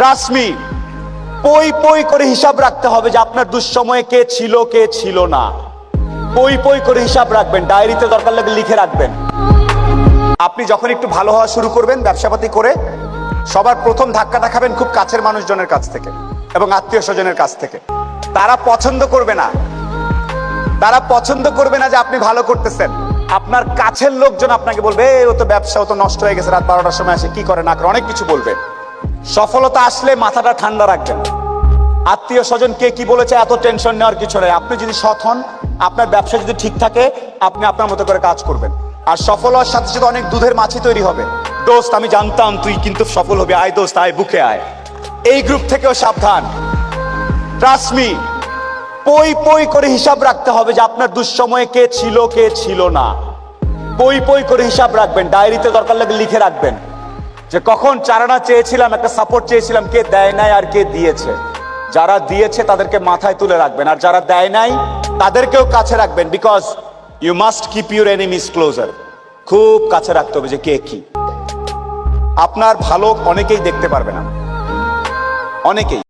Trust me, পই পই করে হিসাব রাখতে হবে যে আপনার দুঃসময়ে কে ছিল কে ছিল না। পই পই করে হিসাব রাখবেন, ডায়েরিতে দরকার লাগলে লিখে রাখবেন। আপনি যখন একটু ভালো হওয়া শুরু করবেন ব্যবসাপাতি করে, সবার প্রথম ধাক্কাটা খাবেন খুব কাছের মানুষজনের কাছ থেকে এবং আত্মীয় স্বজনের কাছ থেকে। তারা পছন্দ করবে না, তারা পছন্দ করবে না যে আপনি ভালো করতেছেন। আপনার কাছের লোকজন আপনাকে বলবে ও তো ব্যবসা, ও তো নষ্ট হয়ে গেছে, রাত 12টার সময় আসে, কি করে না করে, অনেক কিছু বলবে। সফলতা আসলে মাথাটা ঠান্ডা রাখবেন। আত্মীয় স্বজন কে কি বলেছে এত টেনশন নেওয়ার কিছু নেই। আপনি যদি সৎ হন, আপনার ব্যবসা যদি ঠিক থাকে, আপনি আপনার মতো করে কাজ করবেন। আর সফল হওয়ার সাথে সাথে অনেক দুধের মাছি তৈরি হবে। দোস্ত আমি জানতাম তুই কিন্তু সফল হবি, আয় দোস্ত আয়, বুকে আয়। এই গ্রুপ থেকেও সাবধান। ট্রাস্ট মি, পই পই করে হিসাব রাখতে হবে যে আপনার দুঃসময়ে কে ছিল কে ছিল না। পই পই করে হিসাব রাখবেন, ডায়েরিতে দরকার লাগলে লিখে রাখবেন যে কখন চারানা চেয়েছিলাম, একটা সাপোর্ট চেয়েছিলাম, কে দেয় নাই আর কে দিয়েছে। যারা দিয়েছে তাদেরকে মাথায় তুলে রাখবেন, আর যারা দেয় নাই তাদেরকেও কাছে রাখবেন। Because you must keep your enemies closer. খুব কাছে রাখতে হবে যে কে কি। আপনার ভালো অনেকেই দেখতে পারবে না, অনেকেই।